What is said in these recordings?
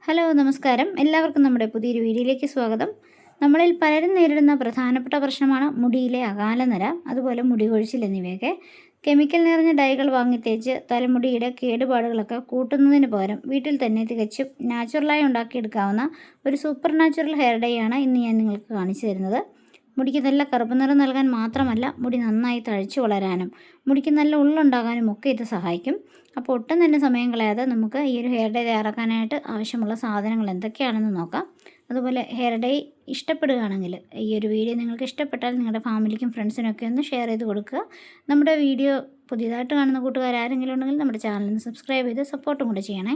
Hello നമസ്കാരം. എല്ലാവർക്കും നമ്മുടെ പുതിയൊരു വീഡിയോയിലേക്ക് സ്വാഗതം. നമ്മളിൽ പലരും നേരിടുന്ന പ്രധാനപ്പെട്ട പ്രശ്നമാണ് മുടിയിലെ അകാലനര, അതുപോലെ മുടി കൊഴിച്ചിൽ എന്നിവയൊക്കെ. കെമിക്കൽ നിറഞ്ഞ ഡൈകൾ വാങ്ങി തേച്ച് തലമുടിയുടെ കേടുപാടുകളൊക്കെ കൂട്ടുന്നതിന് പകരം വീട്ടിൽ തന്നെ തികച്ചും നാച്ചുറലായി ഉണ്ടാക്കിയെടുക്കാവുന്ന ഒരു സൂപ്പർ നാച്ചുറൽ ഹെയർ ഡൈ ആണ് ഇന്ന് ഞാൻ നിങ്ങൾക്ക് കാണിച്ചു തരുന്നത്. മുടിക്ക് നല്ല കറുപ്പ് നിറം നൽകാൻ മാത്രമല്ല, മുടി നന്നായി തഴച്ചു വളരാനും മുടിക്ക് നല്ല ഉള്ളുണ്ടാകാനും ഒക്കെ ഇത് സഹായിക്കും. അപ്പോൾ ഒട്ടും തന്നെ സമയം കളയാതെ നമുക്ക് ഈ ഒരു ഹെയർ ഡൈ തയ്യാറാക്കാനായിട്ട് ആവശ്യമുള്ള സാധനങ്ങൾ എന്തൊക്കെയാണെന്ന് നോക്കാം. അതുപോലെ ഹെയർ ഡൈ ഇഷ്ടപ്പെടുകയാണെങ്കിൽ ഈ ഒരു വീഡിയോ നിങ്ങൾക്ക് ഇഷ്ടപ്പെട്ടാൽ നിങ്ങളുടെ ഫാമിലിക്കും ഫ്രണ്ട്സിനൊക്കെ ഒന്ന് ഷെയർ ചെയ്ത് കൊടുക്കുക. നമ്മുടെ വീഡിയോ പുതിയതായിട്ട് കാണുന്ന കൂട്ടുകാർ ആരെങ്കിലും ഉണ്ടെങ്കിൽ നമ്മുടെ ചാനലിന് സബ്സ്ക്രൈബ് ചെയ്ത് സപ്പോർട്ടും കൂടെ ചെയ്യണേ.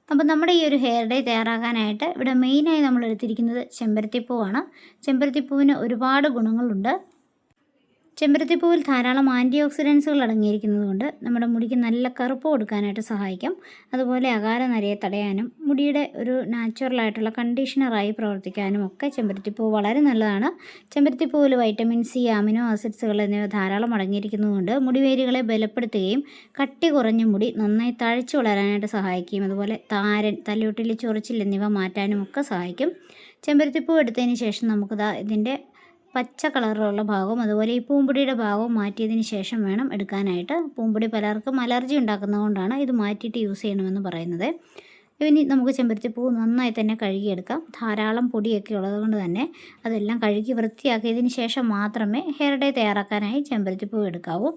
അപ്പോൾ നമ്മുടെ ഈ ഒരു ഹെയർ ഡൈ തയ്യാറാക്കാനായിട്ട് ഇവിടെ മെയിനായി നമ്മൾ എടുത്തിരിക്കുന്നത് ചെമ്പരത്തിപ്പൂവാണ്. ചെമ്പരത്തിപ്പൂവിന് ഒരുപാട് ഗുണങ്ങളുണ്ട്. ചെമ്പരത്തിപ്പൂവിൽ ധാരാളം ആൻറ്റി ഓക്സിഡൻസുകൾ അടങ്ങിയിരിക്കുന്നത് കൊണ്ട് നമ്മുടെ മുടിക്ക് നല്ല കറുപ്പ് കൊടുക്കാനായിട്ട് സഹായിക്കും. അതുപോലെ അകാലനരയെ തടയാനും മുടിയുടെ ഒരു നാച്ചുറലായിട്ടുള്ള കണ്ടീഷണറായി പ്രവർത്തിക്കാനും ഒക്കെ ചെമ്പരത്തിപ്പൂ വളരെ നല്ലതാണ്. ചെമ്പരത്തിപ്പൂവിൽ വൈറ്റമിൻ സി, അമിനോ ആസിഡ്സുകൾ എന്നിവ ധാരാളം അടങ്ങിയിരിക്കുന്നതുകൊണ്ട് മുടിവേരുകളെ ബലപ്പെടുത്തുകയും കട്ടി കുറഞ്ഞ മുടി നന്നായി തഴച്ചു വളരാനായിട്ട് സഹായിക്കുകയും അതുപോലെ താരൻ, തലയോട്ടിലെ ചൊറിച്ചിൽ എന്നിവ മാറ്റാനും ഒക്കെ സഹായിക്കും. ചെമ്പരത്തിപ്പൂ എടുത്തതിന് ശേഷം നമുക്കിതാ ഇതിൻ്റെ പച്ച കളറിലുള്ള ഭാഗവും അതുപോലെ ഈ പൂമ്പൊടിയുടെ ഭാഗവും മാറ്റിയതിന് ശേഷം വേണം എടുക്കാനായിട്ട്. പൂമ്പൊടി പലർക്കും അലർജി ഉണ്ടാക്കുന്നതുകൊണ്ടാണ് ഇത് മാറ്റിയിട്ട് യൂസ് ചെയ്യണമെന്ന് പറയുന്നത്. ഇനി നമുക്ക് ചെമ്പരത്തിപ്പൂ നന്നായി തന്നെ കഴുകിയെടുക്കാം. ധാരാളം പൊടിയൊക്കെ ഉള്ളതുകൊണ്ട് തന്നെ അതെല്ലാം കഴുകി വൃത്തിയാക്കിയതിന് ശേഷം മാത്രമേ ഹെയർ ഡൈ തയ്യാറാക്കാനായി ചെമ്പരത്തിപ്പൂ എടുക്കാവൂ.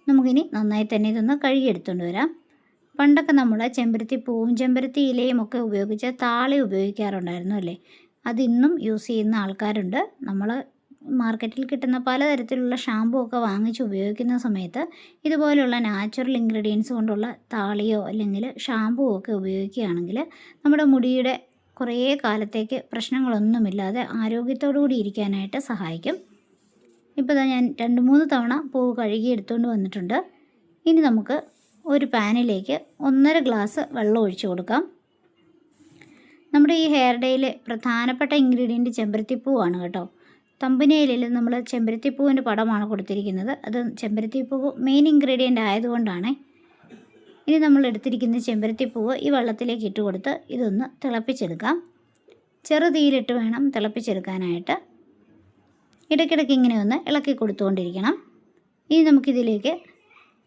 നമുക്കിനി നന്നായി തന്നെ ഇതൊന്ന് കഴുകിയെടുത്തുകൊണ്ട് വരാം. പണ്ടൊക്കെ നമ്മൾ ചെമ്പരത്തിപ്പൂവും ചെമ്പരത്തി ഇലയും ഒക്കെ ഉപയോഗിച്ച് താളി ഉപയോഗിക്കാറുണ്ടായിരുന്നു അല്ലേ? അതിന്നും യൂസ് ചെയ്യുന്ന ആൾക്കാരുണ്ട്. നമ്മൾ മാർക്കറ്റിൽ കിട്ടുന്ന പലതരത്തിലുള്ള ഷാമ്പൂ ഒക്കെ വാങ്ങിച്ച് ഉപയോഗിക്കുന്ന സമയത്ത് ഇതുപോലെയുള്ള നാച്ചുറൽ ഇൻഗ്രീഡിയൻസ് കൊണ്ടുള്ള താളിയോ അല്ലെങ്കിൽ ഷാമ്പൂ ഒക്കെ ഉപയോഗിക്കുകയാണെങ്കിൽ നമ്മുടെ മുടിയുടെ കുറേ കാലത്തേക്ക് പ്രശ്നങ്ങളൊന്നുമില്ലാതെ ആരോഗ്യത്തോടു കൂടി ഇരിക്കാനായിട്ട് സഹായിക്കും. ഇപ്പോൾ ഞാൻ 2-3 തവണ പൂവ് കഴുകി എടുത്തുകൊണ്ട് വന്നിട്ടുണ്ട്. ഇനി നമുക്ക് ഒരു പാനിലേക്ക് 1.5 ഗ്ലാസ് വെള്ളം ഒഴിച്ചു കൊടുക്കാം. നമ്മുടെ ഈ ഹെയർ ഡൈയിലെ പ്രധാനപ്പെട്ട ഇൻഗ്രീഡിയൻറ്റ് ചെമ്പരത്തിപ്പൂവാണ് കേട്ടോ. തമ്പനയിലിൽ നമ്മൾ ചെമ്പരത്തിപ്പൂവിൻ്റെ പടമാണ് കൊടുത്തിരിക്കുന്നത്. അത് ചെമ്പരത്തിപ്പൂവ് മെയിൻ ഇൻഗ്രീഡിയൻ്റ് ആയതുകൊണ്ടാണ്. ഇനി നമ്മൾ എടുത്തിരിക്കുന്ന ചെമ്പരത്തിപ്പൂവ് ഈ വെള്ളത്തിലേക്ക് ഇട്ട് കൊടുത്ത് ഇതൊന്ന് തിളപ്പിച്ചെടുക്കാം. ചെറുതീയിലിട്ട് വേണം തിളപ്പിച്ചെടുക്കാനായിട്ട്. ഇടയ്ക്കിടയ്ക്ക് ഇങ്ങനെ ഒന്ന് ഇളക്കി കൊടുത്തുകൊണ്ടിരിക്കണം. ഇനി നമുക്കിതിലേക്ക്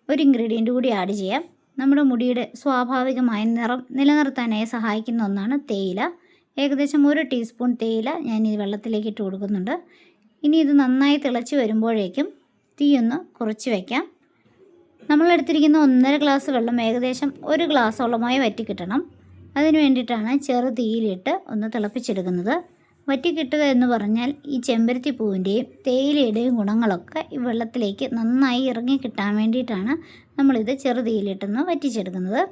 ഒരു ഇൻഗ്രീഡിയൻറ്റ് കൂടി ആഡ് ചെയ്യാം. നമ്മുടെ മുടിയുടെ സ്വാഭാവികമായ നിറം നിലനിർത്താനായി സഹായിക്കുന്ന ഒന്നാണ് തേയില. ഏകദേശം 1 ടീസ്പൂൺ തേയില ഞാൻ ഈ വെള്ളത്തിലേക്ക് ഇട്ട് കൊടുക്കുന്നുണ്ട്. ഇനി ഇത് നന്നായി തിളച്ച് വരുമ്പോഴേക്കും തീയൊന്ന് കുറച്ച് വയ്ക്കാം. നമ്മളെടുത്തിരിക്കുന്ന 1.5 ഗ്ലാസ് വെള്ളം ഏകദേശം 1 ഗ്ലാസോളമായി വറ്റി കിട്ടണം. അതിന് വേണ്ടിയിട്ടാണ് ചെറു തീയിലിട്ട് ഒന്ന് തിളപ്പിച്ചെടുക്കുന്നത്. വറ്റി കിട്ടുക എന്ന് പറഞ്ഞാൽ ഈ ചെമ്പരത്തിപ്പൂവിൻ്റെയും തേയിലയുടെയും ഗുണങ്ങളൊക്കെ ഈ വെള്ളത്തിലേക്ക് നന്നായി ഇറങ്ങി കിട്ടാൻ വേണ്ടിയിട്ടാണ് നമ്മളിത് ചെറുതീയിലിട്ടൊന്ന് വറ്റിച്ചെടുക്കുന്നത്.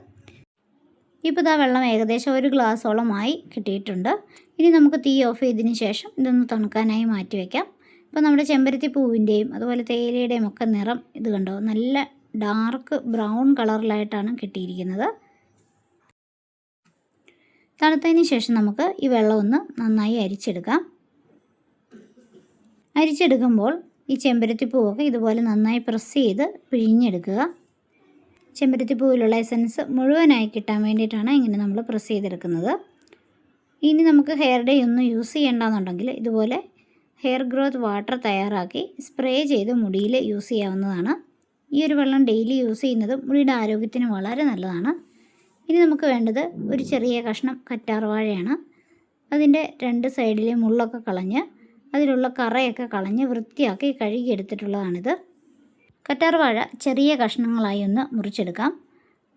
ഇപ്പോൾ ഇതാ വെള്ളം ഏകദേശം 1 ഗ്ലാസോളമായി കിട്ടിയിട്ടുണ്ട്. ഇനി നമുക്ക് തീ ഓഫ് ചെയ്തതിന് ശേഷം ഇതൊന്ന് തണുക്കാനായി മാറ്റി വയ്ക്കാം. ഇപ്പോൾ നമ്മുടെ ചെമ്പരത്തിപ്പൂവിൻ്റെയും അതുപോലെ തേയിലയുടെയും ഒക്കെ നിറം ഇത് കണ്ടോ, നല്ല ഡാർക്ക് ബ്രൗൺ കളറിലായിട്ടാണ് കിട്ടിയിരിക്കുന്നത്. തണുത്തതിന് ശേഷം നമുക്ക് ഈ വെള്ളം ഒന്ന് നന്നായി അരിച്ചെടുക്കാം. അരിച്ചെടുക്കുമ്പോൾ ഈ ചെമ്പരത്തിപ്പൂവൊക്കെ ഇതുപോലെ നന്നായി പ്രസ് ചെയ്ത് പിഴിഞ്ഞെടുക്കുക. ചെമ്പരത്തിപ്പൂവിലുള്ള എസൻസ് മുഴുവനായി കിട്ടാൻ വേണ്ടിയിട്ടാണ് ഇങ്ങനെ നമ്മൾ പ്രസ് ചെയ്തെടുക്കുന്നത്. ഇനി നമുക്ക് ഹെയർ ഡൈ ഒന്നും യൂസ് ചെയ്യേണ്ടെന്നുണ്ടെങ്കിൽ ഇതുപോലെ ഹെയർ ഗ്രോത്ത് വാട്ടർ തയ്യാറാക്കി സ്പ്രേ ചെയ്ത് മുടിയിൽ യൂസ് ചെയ്യാവുന്നതാണ്. ഈ ഒരു വെള്ളം ഡെയിലി യൂസ് ചെയ്യുന്നത് മുടിയുടെ ആരോഗ്യത്തിന് വളരെ നല്ലതാണ്. ഇനി നമുക്ക് വേണ്ടത് ഒരു ചെറിയ കഷ്ണം കറ്റാർവാഴയാണ്. അതിൻ്റെ 2 സൈഡിലെ മുള്ളൊക്കെ കളഞ്ഞ് അതിലുള്ള കറയൊക്കെ കളഞ്ഞ് വൃത്തിയാക്കി കഴുകിയെടുത്തിട്ടുള്ളതാണിത്. കറ്റാർവാഴ ചെറിയ കഷ്ണങ്ങളായി ഒന്ന് മുറിച്ചെടുക്കാം.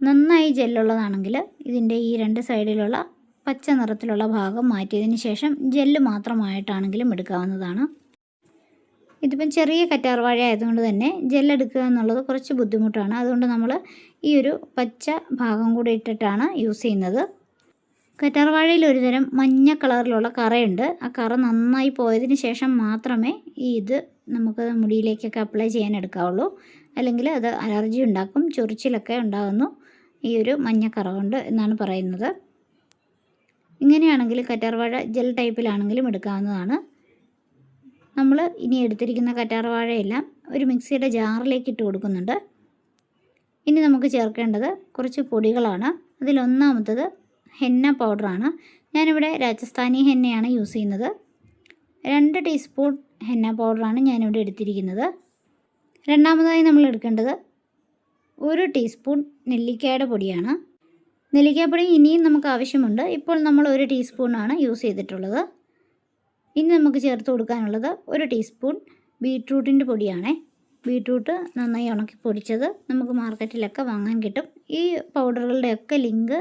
നന്നായി ജെല്ലുള്ളതാണെങ്കിൽ ഇതിൻ്റെ ഈ 2 സൈഡിലുള്ള പച്ച നിറത്തിലുള്ള ഭാഗം മാറ്റിയതിന് ശേഷം ജെല്ല് മാത്രമായിട്ടാണെങ്കിലും എടുക്കാവുന്നതാണ്. ഇതിപ്പം ചെറിയ കറ്റാർവാഴ ആയതുകൊണ്ട് തന്നെ ജെല്ലെടുക്കുക എന്നുള്ളത് കുറച്ച് ബുദ്ധിമുട്ടാണ്. അതുകൊണ്ട് നമ്മൾ ഈ ഒരു പച്ച ഭാഗം കൂടി ഇട്ടിട്ടാണ് യൂസ് ചെയ്യുന്നത്. കറ്റാർവാഴയിൽ ഒരുതരം മഞ്ഞ കളറിലുള്ള കറയുണ്ട്. ആ കറ നന്നായി പോയതിന് ശേഷം മാത്രമേ ഇത് നമുക്ക് മുടിയിലേക്കൊക്കെ അപ്ലൈ ചെയ്യാൻ എടുക്കാവുള്ളൂ. അല്ലെങ്കിൽ അത് അലർജി ഉണ്ടാക്കും, ചൊറിച്ചിലൊക്കെ ഉണ്ടാകുന്നു ഈ ഒരു മഞ്ഞ കറ കൊണ്ട് എന്നാണ് പറയുന്നത്. ഇങ്ങനെയാണെങ്കിൽ കറ്റാർവാഴ ജെൽ ടൈപ്പിലാണെങ്കിലും എടുക്കാവുന്നതാണ്. നമ്മൾ ഇനി എടുത്തിരിക്കുന്ന കറ്റാർവാഴയെല്ലാം ഒരു മിക്സിയുടെ ജാറിലേക്ക് ഇട്ട് കൊടുക്കുന്നുണ്ട്. ഇനി നമുക്ക് ചേർക്കേണ്ടത് കുറച്ച് പൊടികളാണ്. അതിലൊന്നാമത്തത് ഹെന്ന പൗഡറാണ്. ഞാനിവിടെ രാജസ്ഥാനി ഹെന്നയാണ് യൂസ് ചെയ്യുന്നത്. 2 ടീസ്പൂൺ ഹെന്ന പൗഡറാണ് ഞാനിവിടെ എടുത്തിരിക്കുന്നത്. രണ്ടാമതായി നമ്മൾ എടുക്കേണ്ടത് 1 ടീസ്പൂൺ നെല്ലിക്കയുടെ പൊടിയാണ്. നെല്ലിക്കാപ്പൊടി ഇനിയും നമുക്ക് ആവശ്യമുണ്ട്. ഇപ്പോൾ നമ്മൾ 1 ടീസ്പൂണാണ് യൂസ് ചെയ്തിട്ടുള്ളത്. ഇനി നമുക്ക് ചേർത്ത് കൊടുക്കാനുള്ളത് 1 ടീസ്പൂൺ ബീട്രൂട്ടിൻ്റെ പൊടിയാണ്. ബീട്രൂട്ട് നന്നായി ഉണക്കി പൊടിച്ചത് നമുക്ക് മാർക്കറ്റിലൊക്കെ വാങ്ങാൻ കിട്ടും. ഈ പൗഡറുകളുടെയൊക്കെ ലിങ്ക്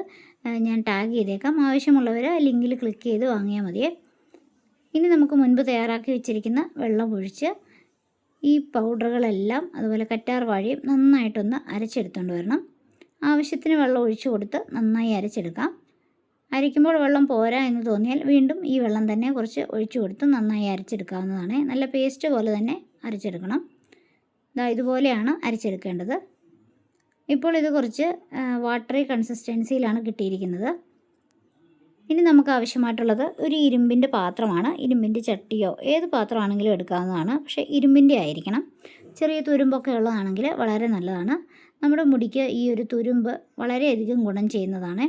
ഞാൻ ടാഗ് ചെയ്തേക്കാം. ആവശ്യമുള്ളവർ ലിങ്കിൽ ക്ലിക്ക് ചെയ്ത് വാങ്ങിയാൽ മതിയേ. ഇനി നമുക്ക് മുൻപ് തയ്യാറാക്കി വെച്ചിരിക്കുന്ന വെള്ളം ഒഴിച്ച് ഈ പൗഡറുകളെല്ലാം അതുപോലെ കറ്റാർ വാഴയും നന്നായിട്ടൊന്ന് അരച്ചെടുത്തുകൊണ്ട് വരണം. ആവശ്യത്തിന് വെള്ളം ഒഴിച്ചു കൊടുത്ത് നന്നായി അരച്ചെടുക്കാം. അരയ്ക്കുമ്പോൾ വെള്ളം പോരാ എന്ന് തോന്നിയാൽ വീണ്ടും ഈ വെള്ളം തന്നെ കുറച്ച് ഒഴിച്ചു കൊടുത്ത് നന്നായി അരച്ചെടുക്കാവുന്നതാണ്. നല്ല പേസ്റ്റ് പോലെ തന്നെ അരച്ചെടുക്കണം. ഇതുപോലെയാണ് അരച്ചെടുക്കേണ്ടത്. ഇപ്പോൾ ഇത് കുറച്ച് വാട്ടറി കൺസിസ്റ്റൻസിയിലാണ് കിട്ടിയിരിക്കുന്നത്. ഇനി നമുക്ക് ആവശ്യമായിട്ടുള്ളത് ഒരു ഇരുമ്പിൻ്റെ പാത്രമാണ്. ഇരുമ്പിൻ്റെ ചട്ടിയോ ഏത് പാത്രമാണെങ്കിലും എടുക്കാവുന്നതാണ്. പക്ഷേ ഇരുമ്പിൻ്റെ ആയിരിക്കണം. ചെറിയ തുരുമ്പൊക്കെ ഉള്ളതാണെങ്കിൽ വളരെ നല്ലതാണ്. നമ്മുടെ മുടിക്ക് ഈ ഒരു തുരുമ്പ് വളരെയധികം ഗുണം ചെയ്യുന്നതാണ്.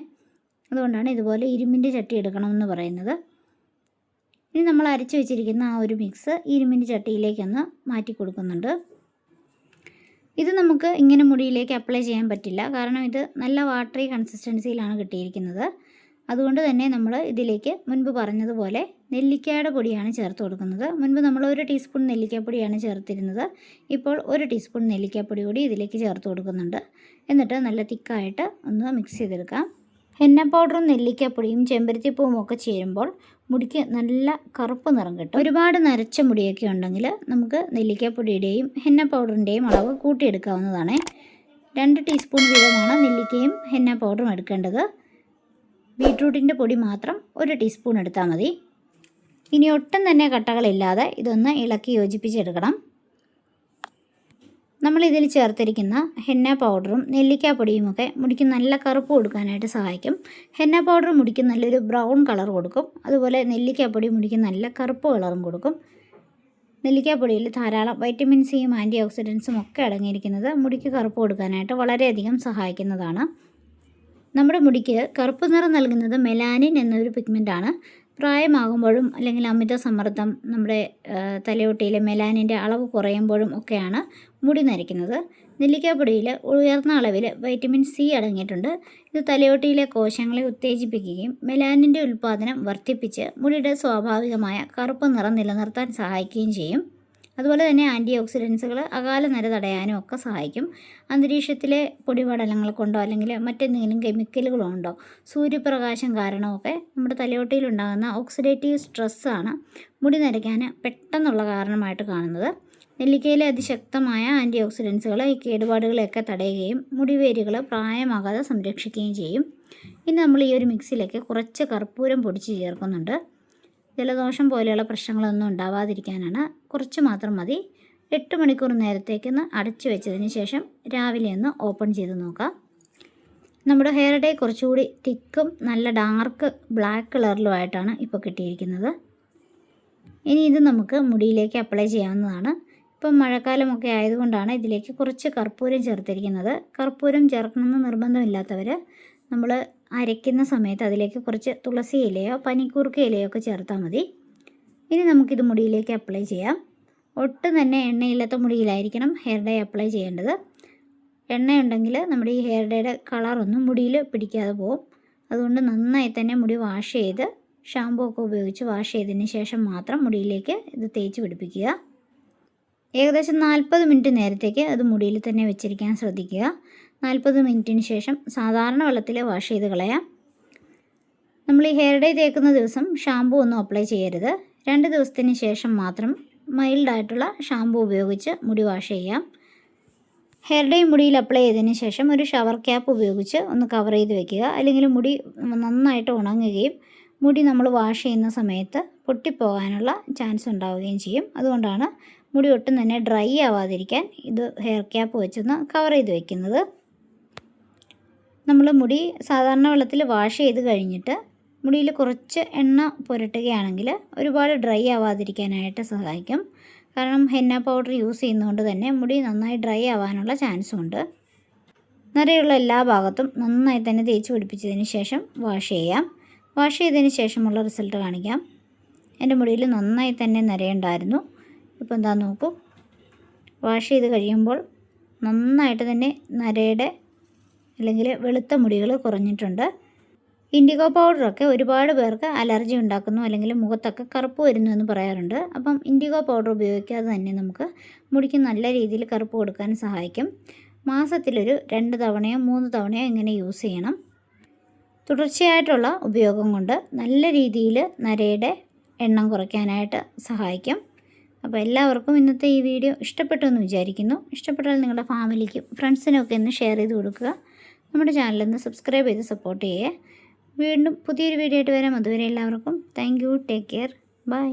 അതുകൊണ്ടാണ് ഇതുപോലെ ഇരുമ്പിൻ്റെ ചട്ടി എടുക്കണമെന്ന് പറയുന്നത്. ഇനി നമ്മൾ അരച്ച് വെച്ചിരിക്കുന്ന ആ ഒരു മിക്സ് ഇരുമ്പിൻ്റെ ചട്ടിയിലേക്കൊന്ന് മാറ്റി കൊടുക്കുന്നുണ്ട്. ഇത് നമുക്ക് ഇങ്ങനെ മുടിയിലേക്ക് അപ്ലൈ ചെയ്യാൻ പറ്റില്ല. കാരണം ഇത് നല്ല വാട്ടറി കൺസിസ്റ്റൻസിയിലാണ് കിട്ടിയിരിക്കുന്നത്. അതുകൊണ്ട് തന്നെ നമ്മൾ ഇതിലേക്ക് മുൻപ് പറഞ്ഞതുപോലെ നെല്ലിക്കയുടെ പൊടിയാണ് ചേർത്ത് കൊടുക്കുന്നത്. മുൻപ് നമ്മൾ 1 ടീസ്പൂൺ നെല്ലിക്കാപ്പൊടിയാണ് ചേർത്തിരുന്നത്. ഇപ്പോൾ 1 ടീസ്പൂൺ നെല്ലിക്കാപ്പൊടി കൂടി ഇതിലേക്ക് ചേർത്ത് കൊടുക്കുന്നുണ്ട്. എന്നിട്ട് നല്ല തിക്കായിട്ട് ഒന്ന് മിക്സ് ചെയ്തെടുക്കാം. ഹെന്ന പൗഡറും നെല്ലിക്കാപ്പൊടിയും ചെമ്പരത്തിപ്പൂവും ഒക്കെ ചേരുമ്പോൾ മുടിക്ക് നല്ല കറുപ്പ് നിറം കിട്ടും. ഒരുപാട് നരച്ച മുടിയൊക്കെ ഉണ്ടെങ്കിൽ നമുക്ക് നെല്ലിക്കാപ്പൊടിയുടെയും ഹെന്ന പൗഡറിൻ്റെയും അളവ് കൂട്ടിയെടുക്കാവുന്നതാണ്. 2 ടീസ്പൂൺ വീതമാണ് നെല്ലിക്കയും ഹെന്ന പൗഡറും എടുക്കേണ്ടത്. ബീട്രൂട്ടിൻ്റെ പൊടി മാത്രം 1 ടീസ്പൂൺ എടുത്താൽ മതി. ഇനി ഒട്ടും തന്നെ കട്ടകളില്ലാതെ ഇതൊന്ന് ഇളക്കി യോജിപ്പിച്ചെടുക്കണം. നമ്മളിതിൽ ചേർത്തിരിക്കുന്ന ഹെന്ന പൗഡറും നെല്ലിക്കാപ്പൊടിയുമൊക്കെ മുടിക്ക് നല്ല കറുപ്പ് കൊടുക്കാനായിട്ട് സഹായിക്കും. ഹെന്ന പൗഡർ മുടിക്ക് നല്ലൊരു ബ്രൗൺ കളർ കൊടുക്കും. അതുപോലെ നെല്ലിക്കാപ്പൊടി മുടിക്ക് നല്ല കറുപ്പ് കളറും കൊടുക്കും. നെല്ലിക്കാപ്പൊടിയിൽ ധാരാളം വൈറ്റമിൻ സിയും ആൻറ്റി ഓക്സിഡൻസും ഒക്കെ അടങ്ങിയിരിക്കുന്നത് മുടിക്ക് കറുപ്പ് കൊടുക്കാനായിട്ട് വളരെയധികം സഹായിക്കുന്നതാണ്. നമ്മുടെ മുടിക്ക് കറുപ്പ് നിറം നൽകുന്നത് മെലാനിൻ എന്നൊരു പിഗ്മെൻ്റാണ്. പ്രായമാകുമ്പോഴും അല്ലെങ്കിൽ അമിത സമ്മർദ്ദം, നമ്മുടെ തലയോട്ടിയിലെ മെലാനിൻ്റെ അളവ് കുറയുമ്പോഴും ഒക്കെയാണ് മുടി നരയ്ക്കുന്നത്. നെല്ലിക്കാപ്പൊടിയിൽ ഉയർന്ന അളവിൽ വൈറ്റമിൻ സി അടങ്ങിയിട്ടുണ്ട്. ഇത് തലയോട്ടിയിലെ കോശങ്ങളെ ഉത്തേജിപ്പിക്കുകയും മെലാനിൻ്റെ ഉൽപ്പാദനം വർദ്ധിപ്പിച്ച് മുടിയുടെ സ്വാഭാവികമായ കറുപ്പ് നിറം നിലനിർത്താൻ സഹായിക്കുകയും ചെയ്യും. അതുപോലെ തന്നെ ആൻറ്റി ഓക്സിഡൻസുകൾ അകാല നര തടയാനും ഒക്കെ സഹായിക്കും. അന്തരീക്ഷത്തിലെ പൊടിപടലങ്ങൾ കൊണ്ടോ അല്ലെങ്കിൽ മറ്റെന്തെങ്കിലും കെമിക്കലുകളോ ഉണ്ടോ, സൂര്യപ്രകാശം കാരണമൊക്കെ നമ്മുടെ തലയോട്ടിയിലുണ്ടാകുന്ന ഓക്സിഡേറ്റീവ് സ്ട്രെസ്സാണ് മുടി നരയ്ക്കാൻ പെട്ടെന്നുള്ള കാരണമായിട്ട് കാണുന്നത്. നെല്ലിക്കയിലെ അതിശക്തമായ ആൻറ്റി ഓക്സിഡൻസുകൾ ഈ കേടുപാടുകളെയൊക്കെ തടയുകയും മുടിവേരുകൾ പ്രായമാകാതെ സംരക്ഷിക്കുകയും ചെയ്യും. ഇനി നമ്മൾ ഈ ഒരു മിക്സിയിലേക്ക് കുറച്ച് കർപ്പൂരം പൊടിച്ച് ചേർക്കുന്നുണ്ട്. ജലദോഷം പോലെയുള്ള പ്രശ്നങ്ങളൊന്നും ഉണ്ടാവാതിരിക്കാനാണ്. കുറച്ച് മാത്രം മതി. 8 മണിക്കൂർ നേരത്തേക്കൊന്ന് അടച്ചു വെച്ചതിന് ശേഷം രാവിലെ ഒന്ന് ഓപ്പൺ ചെയ്ത് നോക്കാം. നമ്മുടെ ഹെയർ ഡേ കുറച്ചുകൂടി തിക്കും നല്ല ഡാർക്ക് ബ്ലാക്ക് കളറിലുമായിട്ടാണ് ഇപ്പോൾ കിട്ടിയിരിക്കുന്നത്. ഇനി ഇത് നമുക്ക് മുടിയിലേക്ക് അപ്ലൈ ചെയ്യാവുന്നതാണ്. ഇപ്പം മഴക്കാലമൊക്കെ ആയതുകൊണ്ടാണ് ഇതിലേക്ക് കുറച്ച് കർപ്പൂരം ചേർത്തിരിക്കുന്നത്. കർപ്പൂരം ചേർക്കണമെന്ന് നിർബന്ധമില്ലാത്തവർ നമ്മൾ അരയ്ക്കുന്ന സമയത്ത് അതിലേക്ക് കുറച്ച് തുളസി ഇലയോ പനിക്കൂർക്ക ഇലയോ ഒക്കെ ചേർത്താൽ മതി. ഇനി നമുക്കിത് മുടിയിലേക്ക് അപ്ലൈ ചെയ്യാം. ഒട്ടും തന്നെ എണ്ണയില്ലാത്ത മുടിയിലായിരിക്കണം ഹെയർ ഡേ അപ്ലൈ ചെയ്യേണ്ടത്. എണ്ണയുണ്ടെങ്കിൽ നമ്മുടെ ഈ ഹെയർ ഡേയുടെ കളറൊന്നും മുടിയിൽ പിടിക്കാതെ പോകും. അതുകൊണ്ട് നന്നായി തന്നെ മുടി വാഷ് ചെയ്ത് ഷാമ്പൂ ഒക്കെ ഉപയോഗിച്ച് വാഷ് ചെയ്തതിന് ശേഷം മാത്രം മുടിയിലേക്ക് ഇത് തേച്ച് പിടിപ്പിക്കുക. ഏകദേശം 40 മിനിറ്റ് നേരത്തേക്ക് അത് മുടിയിൽ തന്നെ വെച്ചിരിക്കാൻ ശ്രദ്ധിക്കുക. 40 മിനിറ്റിന് ശേഷം സാധാരണ വെള്ളത്തിൽ വാഷ് ചെയ്ത് കളയാം. നമ്മൾ ഈ ഹെയർ ഡേ തേക്കുന്ന ദിവസം ഷാമ്പൂ ഒന്നും അപ്ലൈ ചെയ്യരുത്. 2 ദിവസത്തിന് ശേഷം മാത്രം മൈൽഡായിട്ടുള്ള ഷാമ്പൂ ഉപയോഗിച്ച് മുടി വാഷ് ചെയ്യാം. ഹെയർ ഡേ മുടിയിൽ അപ്ലൈ ചെയ്തതിന് ശേഷം ഒരു ഷവർ ക്യാപ്പ് ഉപയോഗിച്ച് ഒന്ന് കവർ ചെയ്ത് വെക്കുക. അല്ലെങ്കിൽ മുടി നന്നായിട്ട് ഉണങ്ങുകയും മുടി നമ്മൾ വാഷ് ചെയ്യുന്ന സമയത്ത് പൊട്ടിപ്പോകാനുള്ള ചാൻസ് ഉണ്ടാവുകയും ചെയ്യും. അതുകൊണ്ടാണ് മുടി ഒട്ടും തന്നെ ഡ്രൈ ആവാതിരിക്കാൻ ഇത് ഹെയർ ക്യാപ്പ് വെച്ചൊന്ന് കവർ ചെയ്ത് വെക്കുന്നത്. നമ്മൾ മുടി സാധാരണ വെള്ളത്തിൽ വാഷ് ചെയ്ത് കഴിഞ്ഞിട്ട് മുടിയിൽ കുറച്ച് എണ്ണ പുരട്ടുകയാണെങ്കിൽ ഒരുപാട് ഡ്രൈ ആവാതിരിക്കാനായിട്ട് സഹായിക്കും. കാരണം ഹെന്ന പൗഡർ യൂസ് ചെയ്യുന്നതുകൊണ്ട് തന്നെ മുടി നന്നായി ഡ്രൈ ആവാനുള്ള ചാൻസും ഉണ്ട്. നരയുള്ള എല്ലാ ഭാഗത്തും നന്നായി തന്നെ തേച്ച് പിടിപ്പിച്ചതിന് ശേഷം വാഷ് ചെയ്യാം. വാഷ് ചെയ്തതിന് ശേഷമുള്ള റിസൾട്ട് കാണിക്കാം. എൻ്റെ മുടിയിൽ നന്നായി തന്നെ നരയുണ്ടായിരുന്നു. ഇപ്പോൾ എന്താ നോക്കൂ, വാഷ് ചെയ്ത് കഴിയുമ്പോൾ നന്നായിട്ട് തന്നെ നരയുടെ അല്ലെങ്കിൽ വെളുത്ത മുടികൾ കുറഞ്ഞിട്ടുണ്ട്. ഇൻഡിഗോ പൗഡറൊക്കെ ഒരുപാട് പേർക്ക് അലർജി ഉണ്ടാക്കുന്നു, അല്ലെങ്കിൽ മുഖത്തൊക്കെ കറുപ്പ് വരുന്നു എന്ന് പറയാറുണ്ട്. അപ്പം ഇൻഡിഗോ പൗഡർ ഉപയോഗിക്കാതെ തന്നെ നമുക്ക് മുടിക്ക് നല്ല രീതിയിൽ കറുപ്പ് കൊടുക്കാൻ സഹായിക്കും. മാസത്തിലൊരു 2 തവണയോ 3 തവണയോ ഇങ്ങനെ യൂസ് ചെയ്യണം. തുടർച്ചയായിട്ടുള്ള ഉപയോഗം കൊണ്ട് നല്ല രീതിയിൽ നരയുടെ എണ്ണം കുറയ്ക്കാനായിട്ട് സഹായിക്കും. അപ്പോൾ എല്ലാവർക്കും ഇന്നത്തെ ഈ വീഡിയോ ഇഷ്ടപ്പെട്ടു എന്ന് വിചാരിക്കുന്നു. ഇഷ്ടപ്പെട്ടാൽ നിങ്ങളുടെ ഫാമിലിക്കും ഫ്രണ്ട്സിനും ഒക്കെ ഒന്ന് ഷെയർ ചെയ്ത് കൊടുക്കുക. നമ്മുടെ ചാനലൊന്ന് സബ്സ്ക്രൈബ് ചെയ്ത് സപ്പോർട്ട് ചെയ്യുക. വീണ്ടും പുതിയൊരു വീഡിയോ ആയിട്ട് വരാം. അതുവരെ എല്ലാവർക്കും thank you. Take care. By.